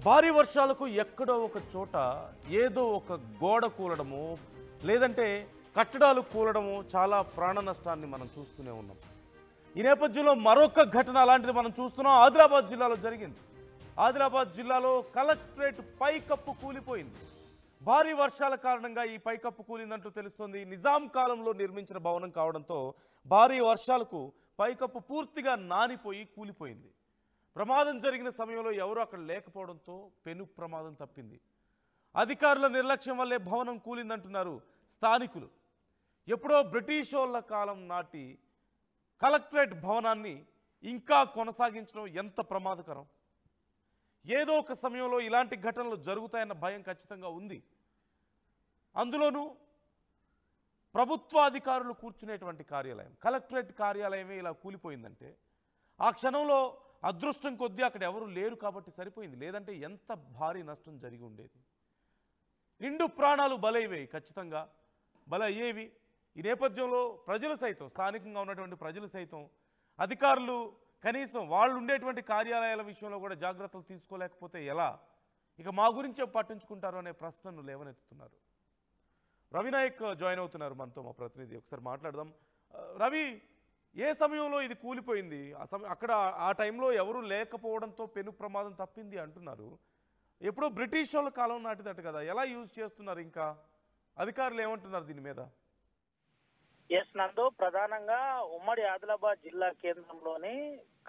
భారీ వర్షాలకు ఎక్కడో ఒక చోట ఏదో ఒక గోడ కూలడము లేదంటే కట్టడాలు కూలడము చాలా ప్రాణ నష్టాన్ని మనం చూస్తూనే ఉన్నాం. ఈ నేపథ్యంలో మరొక ఘటన అలాంటిది మనం చూస్తున్నాం. ఆదిలాబాద్ జిల్లాలో జరిగింది. ఆదిలాబాద్ జిల్లాలో కలెక్టరేట్ పైకప్పు కూలిపోయింది. భారీ వర్షాల కారణంగా ఈ పైకప్పు కూలిందంటూ తెలుస్తోంది. నిజాం కాలంలో నిర్మించిన భవనం కావడంతో భారీ వర్షాలకు పైకప్పు పూర్తిగా నానిపోయి కూలిపోయింది. ప్రమాదం జరిగిన సమయంలో ఎవరు అక్కడ లేకపోవడంతో పెను ప్రమాదం తప్పింది. అధికారుల నిర్లక్ష్యం వల్లే భవనం కూలిందంటున్నారు స్థానికులు. ఎప్పుడో బ్రిటిష్ వాళ్ళ కాలం నాటి కలెక్టరేట్ భవనాన్ని ఇంకా కొనసాగించడం ఎంత ప్రమాదకరం. ఏదో ఒక సమయంలో ఇలాంటి ఘటనలు జరుగుతాయన్న భయం ఖచ్చితంగా ఉంది. అందులోనూ ప్రభుత్వాధికారులు కూర్చునేటువంటి కార్యాలయం, కలెక్టరేట్ కార్యాలయమే ఇలా కూలిపోయిందంటే ఆ క్షణంలో అదృష్టం కొద్దీ అక్కడ ఎవరు లేరు కాబట్టి సరిపోయింది. లేదంటే ఎంత భారీ నష్టం జరిగి ఉండేది. నిండు ప్రాణాలు బలయ్యేవి, ఖచ్చితంగా బలయ్యేవి. ఈ నేపథ్యంలో ప్రజలు సైతం, స్థానికంగా ఉన్నటువంటి ప్రజలు సైతం అధికారులు కనీసం వాళ్ళు ఉండేటువంటి కార్యాలయాల విషయంలో కూడా జాగ్రత్తలు తీసుకోలేకపోతే ఎలా, ఇక మా గురించే పట్టించుకుంటారు అనే ప్రశ్నను లేవనెత్తుతున్నారు. రవినాయక్ జాయిన్ అవుతున్నారు మనతో, మా ప్రతినిధి. ఒకసారి మాట్లాడదాం. రవి, ఏ సమయంలో ఇది కూలిపోయింది? అక్కడ ఆ టైంలో ఎవరు లేకపోవడంతో పెను ప్రమాదం తప్పింది అంటున్నారు. ఎప్పుడో బ్రిటిష్ వాళ్ళ కాలం నాటిదట కదా, ఎలా యూజ్ చేస్తున్నారు? ఇంకా అధికారులు ఏమంటున్నారు దీని మీద? ఎస్ నందు, ప్రధానంగా ఉమ్మడి ఆదిలాబాద్ జిల్లా కేంద్రంలోని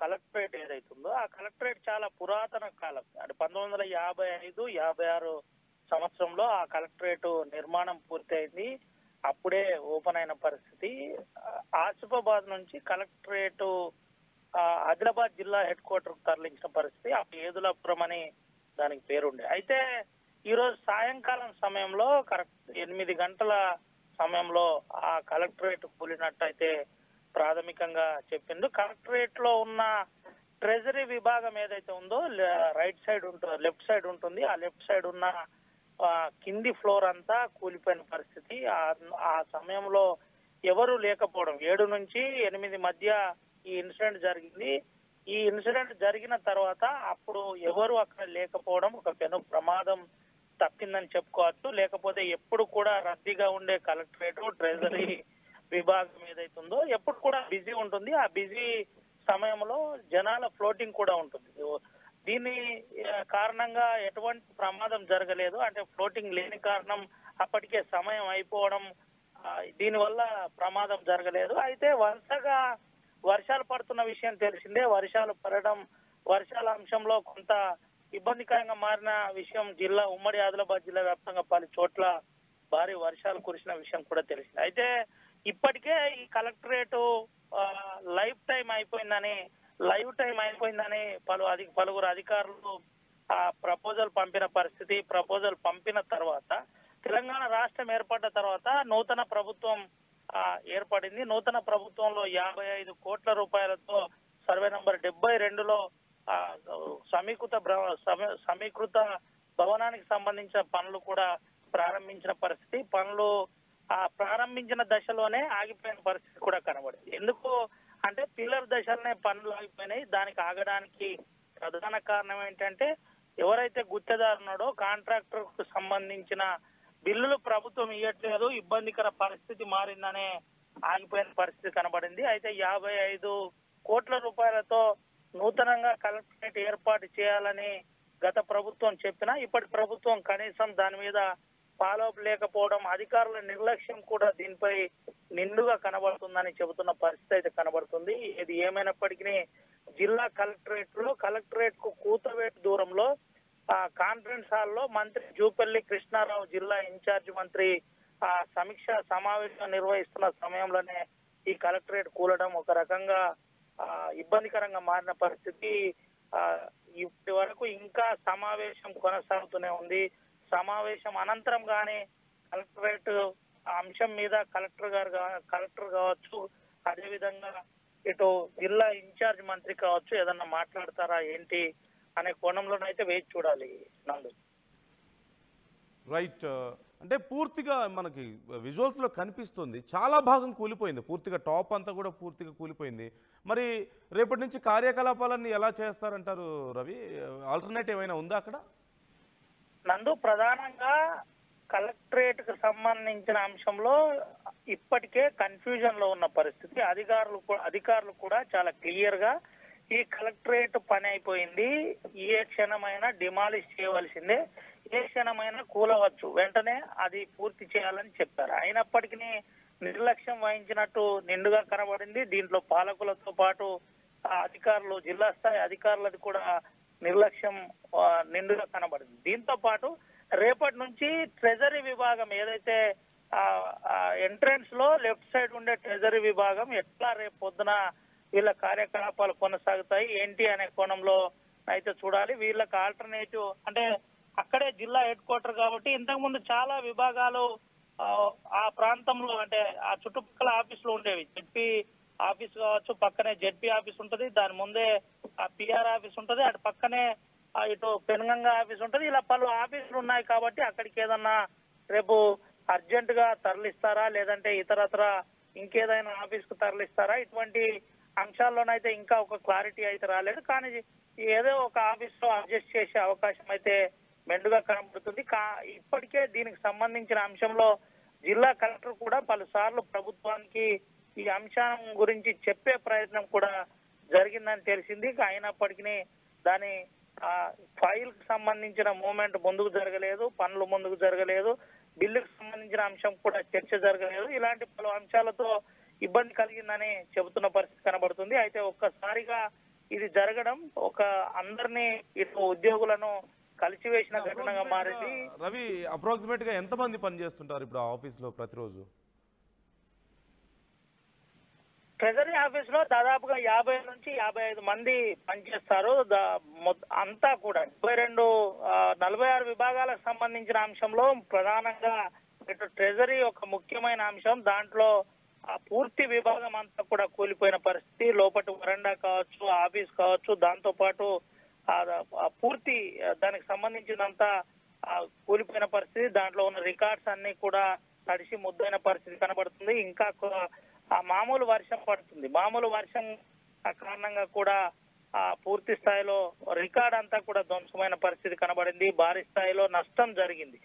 కలెక్టరేట్ ఏదైతుందో ఆ కలెక్టరేట్ చాలా పురాతన కాలం, అంటే 1955, 56 సంవత్సరంలో ఆ కలెక్టరేట్ నిర్మాణం పూర్తయింది. అప్పుడే ఓపెన్ అయిన పరిస్థితి. ఆసిఫాబాద్ నుంచి కలెక్టరేట్ ఆదిలాబాద్ జిల్లా హెడ్ క్వార్టర్ తరలించిన పరిస్థితి. అప్పుడు ఏదులాపురం అని దానికి పేరుండే. అయితే ఈరోజు సాయంకాలం సమయంలో కరెక్ట్ 8 గంటల సమయంలో ఆ కలెక్టరేట్ కూలినట్టయితే ప్రాథమికంగా చెప్పిండు. కలెక్టరేట్ లో ఉన్న ట్రెజరీ విభాగం ఏదైతే ఉందో రైట్ సైడ్ ఉంటుంది, లెఫ్ట్ సైడ్ ఉంటుంది. ఆ లెఫ్ట్ సైడ్ ఉన్న కింది ఫ్లోర్ అంతా కూలిపోయిన పరిస్థితి. ఆ సమయంలో ఎవరు లేకపోవడం, 7 నుంచి 8 మధ్య ఈ ఇన్సిడెంట్ జరిగింది. ఈ ఇన్సిడెంట్ జరిగిన తర్వాత అప్పుడు ఎవరు అక్కడ లేకపోవడం ఒక పెను ప్రమాదం తప్పిందని చెప్పుకోవచ్చు. లేకపోతే ఎప్పుడు కూడా రద్దీగా ఉండే కలెక్టరేట్ ట్రెజరీ విభాగం ఏదైతుందో ఎప్పుడు కూడా బిజీ ఉంటుంది. ఆ బిజీ సమయంలో జనాల ఫ్లోటింగ్ కూడా ఉంటుంది. దీని కారణంగా ఎటువంటి ప్రమాదం జరగలేదు. అంటే ఫ్లోటింగ్ లేని కారణం అప్పటికే సమయం అయిపోవడం, దీనివల్ల ప్రమాదం జరగలేదు. అయితే వరుసగా వర్షాలు పడుతున్న విషయం తెలిసిందే. వర్షాలు పడడం, వర్షాల అంశంలో కొంత ఇబ్బందికరంగా మారిన విషయం ఉమ్మడి ఆదిలాబాద్ జిల్లా వ్యాప్తంగా పలు చోట్ల భారీ వర్షాలు కురిసిన విషయం కూడా తెలిసింది. అయితే ఇప్పటికే ఈ కలెక్టరేట్ లైవ్ టైం అయిపోయిందని పలువురు అధికారులు ప్రపోజల్ పంపిన పరిస్థితి. ప్రపోజల్ పంపిన తర్వాత తెలంగాణ రాష్ట్రం ఏర్పడ్డ తర్వాత నూతన ప్రభుత్వం ఏర్పడింది. నూతన ప్రభుత్వంలో 55 కోట్ల రూపాయలతో సర్వే నంబర్ 72లో సమీకృత భవనానికి సంబంధించిన పనులు కూడా ప్రారంభించిన పరిస్థితి. పనులు ప్రారంభించిన దశలోనే ఆగిపోయిన పరిస్థితి కూడా కనబడింది. ఎందుకు అంటే పిల్లర్ దశలోనే పనులు ఆగిపోయినాయి. దానికి ఆగడానికి ప్రధాన కారణం ఏంటంటే ఎవరైతే గుత్తేదారు ఉన్నాడో కాంట్రాక్టర్ కు సంబంధించిన బిల్లులు ప్రభుత్వం ఇవ్వట్లేదు, ఇబ్బందికర పరిస్థితి మారిందనే ఆగిపోయిన పరిస్థితి కనబడింది. అయితే 55 కోట్ల రూపాయలతో నూతనంగా కలెక్టరేట్ ఏర్పాటు చేయాలని గత ప్రభుత్వం చెప్పినా ఇప్పటి ప్రభుత్వం కనీసం దాని మీద ఫాలోఅప్ లేకపోవడం, అధికారుల నిర్లక్ష్యం కూడా దీనిపై నిండుగా కనబడుతుందని చెబుతున్న పరిస్థితి అయితే కనబడుతుంది. ఇది ఏమైనప్పటికీ జిల్లా కలెక్టరేట్ కు కూతవేటు దూరంలో కాన్ఫరెన్స్ హాల్లో మంత్రి జూపల్లి కృష్ణారావు, జిల్లా ఇన్ఛార్జ్ మంత్రి సమీక్ష సమావేశం నిర్వహిస్తున్న సమయంలోనే ఈ కలెక్టరేట్ కూలడం ఒక రకంగా ఇబ్బందికరంగా మారిన పరిస్థితి. ఇప్పటి వరకు ఇంకా సమావేశం కొనసాగుతూనే ఉంది. సమావేశం అనంతరం గానీ కలెక్టరేట్ అంశం మీద కలెక్టర్ కావచ్చు, అదేవిధంగా ఇటు జిల్లా ఇన్ఛార్జ్ మంత్రి కావచ్చు ఏదన్నా మాట్లాడతారా ఏంటి అనే కోణంలోనైతే వేచి చూడాలి నందు. రైట్, అంటే పూర్తిగా మనకి విజువల్స్లో కనిపిస్తుంది చాలా భాగం కూలిపోయింది. పూర్తిగా టాప్ అంతా కూడా పూర్తిగా కూలిపోయింది. మరి రేపటి నుంచి కార్యకలాపాలన్నీ ఎలా చేస్తారంటారు రవి? ఆల్టర్నేటివ్ ఏమైనా ఉందా అక్కడ? నందు ప్రధానంగా కలెక్టరేట్ కు సంబంధించిన అంశంలో ఇప్పటికే కన్ఫ్యూజన్ లో ఉన్న పరిస్థితి. అధికారులు కూడా చాలా క్లియర్ గా ఈ కలెక్టరేట్ పని అయిపోయింది, ఏ క్షణమైనా డిమాలిష్ చేయవలసిందే, ఏ క్షణమైనా కూలవచ్చు, వెంటనే అది పూర్తి చేయాలని చెప్పారు. అయినప్పటికీ నిర్లక్ష్యం వహించినట్టు నిండుగా కనబడింది. దీంట్లో పాలకులతో పాటు అధికారులు, జిల్లా స్థాయి అధికారులది కూడా నిర్లక్ష్యం నిండుగా కనబడింది. దీంతో పాటు రేపటి నుంచి ట్రెజరీ విభాగం ఏదైతే ఎంట్రన్స్ లో లెఫ్ట్ సైడ్ ఉండే ట్రెజరీ విభాగం ఎట్లా రేపు పొద్దున వీళ్ళ కార్యకలాపాలు కొనసాగుతాయి ఏంటి అనే కోణంలో అయితే చూడాలి. వీళ్ళకి ఆల్టర్నేటివ్ అంటే అక్కడే జిల్లా హెడ్ క్వార్టర్ కాబట్టి ఇంతకుముందు చాలా విభాగాలు ఆ ప్రాంతంలో అంటే ఆ చుట్టుపక్కల ఆఫీసులు ఉండేవి. జెడ్పీ ఆఫీస్ కావచ్చు, పక్కనే జెడ్పీ ఆఫీస్ ఉంటది, దాని ముందే ఆ పిఆర్ ఆఫీస్ ఉంటది, అటు పక్కనే ఇటు పెనుగంగా ఆఫీస్ ఉంటది. ఇలా పలు ఆఫీసులు ఉన్నాయి కాబట్టి అక్కడికి ఏదన్నా రేపు అర్జెంట్ గా తరలిస్తారా లేదంటే ఇతరత్ర ఇంకేదైనా ఆఫీస్ కు తరలిస్తారా, ఇటువంటి అంశాల్లోనైతే ఇంకా ఒక క్లారిటీ అయితే రాలేదు. కానీ ఏదో ఒక ఆఫీస్ లో అడ్జస్ట్ చేసే అవకాశం అయితే మెండుగా కనబడుతుంది. ఇప్పటికే దీనికి సంబంధించిన అంశంలో జిల్లా కలెక్టర్ కూడా పలుసార్లు ప్రభుత్వానికి ఈ అంశం గురించి చెప్పే ప్రయత్నం కూడా జరిగిందని తెలిసింది. అయినప్పటికీ దాని ఫైల్ కు సంబంధించిన మూవ్మెంట్ ముందుకు జరగలేదు, పనులు ముందుకు జరగలేదు, బిల్లుకు సంబంధించిన అంశం కూడా చర్చ జరగలేదు. ఇలాంటి పలు అంశాలతో ఇబ్బంది కలిగిందని చెబుతున్న పరిస్థితి కనబడుతుంది. అయితే ఒక్కసారిగా ఇది జరగడం ఒక అందరినీ ఇటు ఉద్యోగులను కలిసివేసిన ఘటనగా మారింది. రవి, అప్రాక్సిమేట్ గా ఎంత మంది పనిచేస్తుంటారు ఇప్పుడు ఆఫీస్ లో ప్రతిరోజు? ట్రెజరీ ఆఫీస్ లో దాదాపుగా 50 నుంచి 55 మంది పనిచేస్తారు. అంతా కూడా 46 విభాగాలకు సంబంధించిన అంశంలో ప్రధానంగా ఇటు ట్రెజరీ ఒక ముఖ్యమైన అంశం. దాంట్లో పూర్తి విభాగం అంతా కూడా కూలిపోయిన పరిస్థితి. లోపటి వరండా కావచ్చు, ఆఫీస్ కావచ్చు, దాంతో పాటు పూర్తి దానికి సంబంధించినంతా కూలిపోయిన పరిస్థితి. దాంట్లో ఉన్న రికార్డ్స్ అన్ని కూడా తడిసి ముద్దైన పరిస్థితి కనబడుతుంది. ఇంకా మామూలు వర్షం పడుతుంది. మామూలు వర్షం కారణంగా కూడా పూర్తి స్థాయిలో రికార్డ్ అంతా కూడా ధ్వంసమైన పరిస్థితి కనబడింది. భారీ స్థాయిలో నష్టం జరిగింది.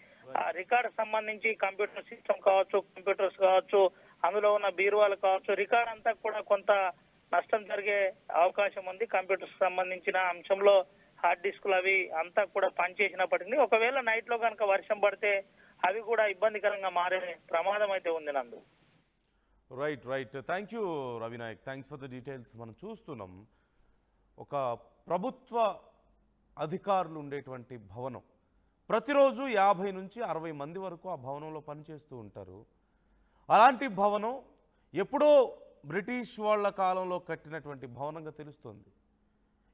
రికార్డ్ సంబంధించి కంప్యూటర్ సిస్టమ్ కావచ్చు, కంప్యూటర్స్ కావచ్చు, అందులో ఉన్న బీరువాలు కావచ్చు, రికార్డ్ అంతా కూడా కొంత నష్టం జరిగే అవకాశం ఉంది. కంప్యూటర్స్ సంబంధించిన అంశంలో హార్డ్ డిస్కులు అవి అంతా కూడా పనిచేసినప్పటికీ ఒకవేళ నైట్ లో కనుక వర్షం పడితే అవి కూడా ఇబ్బందికరంగా మారే ప్రమాదం అయితే ఉంది. నందు right thank you Ravinayak, thanks for the details. మనం చూస్తున్నాం ఒక ప్రభుత్వ అధికారులు ఉండేటువంటి భవనం, ప్రతిరోజు 50 నుంచి 60 మంది వరకు ఆ భవనంలో పనిచేస్తూ ఉంటారు. అలాంటి భవనం ఎప్పుడో బ్రిటిష్ వాళ్ళ కాలంలో కట్టినటువంటి భవనంగా తెలుస్తుంది.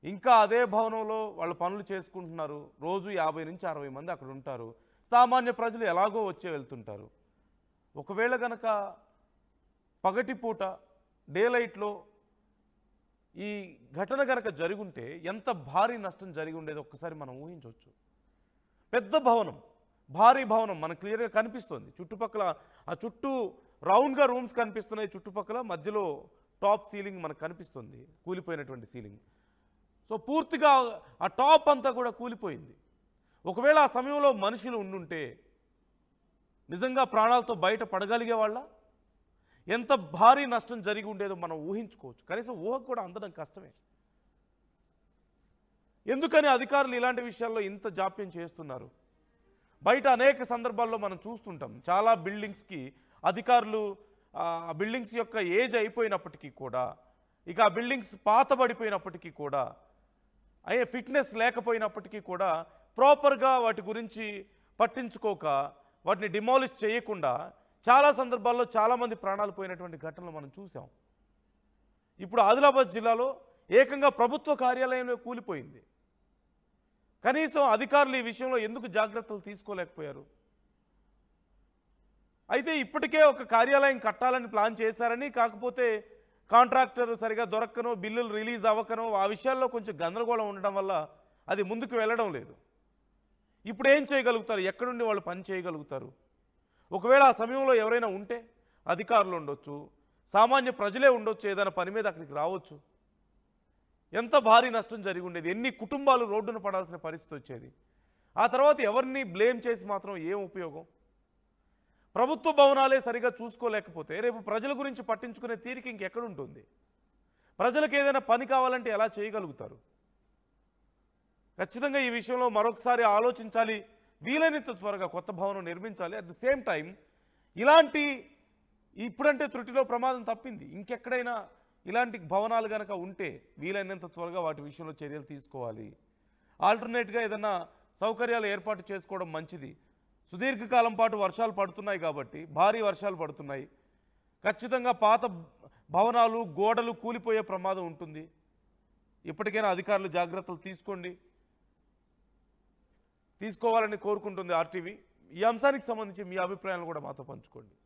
ఇంకా అదే భవనంలో వాళ్ళు పనులు చేసుకుంటున్నారు. రోజు 50 నుంచి 60 మంది అక్కడ ఉంటారు. సామాన్య ప్రజలు ఎలాగో వచ్చే వెళ్తుంటారు. ఒకవేళ గనక పగటిపూట డే లైట్లో ఈ ఘటన గనక జరుగుంటే ఎంత భారీ నష్టం జరిగి ఉండేది ఒక్కసారి మనం ఊహించవచ్చు. పెద్ద భవనం, భారీ భవనం మనకు క్లియర్గా కనిపిస్తుంది. చుట్టుపక్కల ఆ చుట్టూ రౌండ్గా రూమ్స్ కనిపిస్తున్నాయి. చుట్టుపక్కల మధ్యలో టాప్ సీలింగ్ మనకు కనిపిస్తుంది, కూలిపోయినటువంటి సీలింగ్. సో పూర్తిగా ఆ టాప్ అంతా కూడా కూలిపోయింది. ఒకవేళ ఆ సమయంలో మనుషులు ఉండుంటే నిజంగా ప్రాణాలతో బయట పడగలిగే వాళ్ళ, ఎంత భారీ నష్టం జరిగి ఉండేదో మనం ఊహించుకోవచ్చు. కనీసం ఊహకు కూడా అందడం కష్టమే. ఎందుకని అధికారులు ఇలాంటి విషయాల్లో ఇంత జాప్యం చేస్తున్నారు? బయట అనేక సందర్భాల్లో మనం చూస్తుంటాం. చాలా బిల్డింగ్స్కి అధికారులు ఆ బిల్డింగ్స్ యొక్క ఏజ్ అయిపోయినప్పటికీ కూడా, ఇక ఆ బిల్డింగ్స్ పాతబడిపోయినప్పటికీ కూడా, అయ్యే ఫిట్నెస్ లేకపోయినప్పటికీ కూడా ప్రాపర్గా వాటి గురించి పట్టించుకోక వాటిని డిమాలిష్ చేయకుండా చాలా సందర్భాల్లో చాలామంది ప్రాణాలు పోయినటువంటి ఘటనలు మనం చూసాం. ఇప్పుడు ఆదిలాబాద్ జిల్లాలో ఏకంగా ప్రభుత్వ కార్యాలయంలో కూలిపోయింది. కనీసం అధికారులు ఈ విషయంలో ఎందుకు జాగ్రత్తలు తీసుకోలేకపోయారు? అయితే ఇప్పటికే ఒక కార్యాలయం కట్టాలని ప్లాన్ చేశారని, కాకపోతే కాంట్రాక్టర్ సరిగా దొరక్కనో, బిల్లులు రిలీజ్ అవ్వకనో, ఆ విషయాల్లో కొంచెం గందరగోళం ఉండడం వల్ల అది ముందుకు వెళ్ళడం లేదు. ఇప్పుడు ఏం చేయగలుగుతారు? ఎక్కడుండి వాళ్ళు పని చేయగలుగుతారు? ఒకవేళ ఆ సమయంలో ఎవరైనా ఉంటే అధికారులు ఉండొచ్చు, సామాన్య ప్రజలే ఉండొచ్చు, ఏదైనా పని మీద అక్కడికి రావచ్చు. ఎంత భారీ నష్టం జరిగి ఉండేది, ఎన్ని కుటుంబాలు రోడ్డున పడాల్సిన పరిస్థితి వచ్చేది. ఆ తర్వాత ఎవరిని బ్లేమ్ చేసి మాత్రం ఏం ఉపయోగం? ప్రభుత్వ భవనాలే సరిగా చూసుకోలేకపోతే రేపు ప్రజల గురించి పట్టించుకునే తీరిక ఇంకెక్కడుంటుంది? ప్రజలకు ఏదైనా పని కావాలంటే ఎలా చేయగలుగుతారు? ఖచ్చితంగా ఈ విషయంలో మరొకసారి ఆలోచించాలి. వీలైనంత త్వరగా కొత్త భవనం నిర్మించాలి. అట్ ది సేమ్ టైం ఇలాంటి ఇప్పుడంటే త్రుటిలో ప్రమాదం తప్పింది, ఇంకెక్కడైనా ఇలాంటి భవనాలు కనుక ఉంటే వీలైనంత త్వరగా వాటి విషయంలో చర్యలు తీసుకోవాలి. ఆల్టర్నేట్గా ఏదైనా సౌకర్యాలు ఏర్పాటు చేసుకోవడం మంచిది. సుదీర్ఘకాలం పాటు వర్షాలు పడుతున్నాయి కాబట్టి, భారీ వర్షాలు పడుతున్నాయి, ఖచ్చితంగా పాత భవనాలు గోడలు కూలిపోయే ప్రమాదం ఉంటుంది. ఇప్పటికైనా అధికారులు జాగ్రత్తలు తీసుకోవాలని కోరుకుంటుంది ఆర్టీవీ. ఈ అంశానికి సంబంధించి మీ అభిప్రాయాలను కూడా మాతో పంచుకోండి.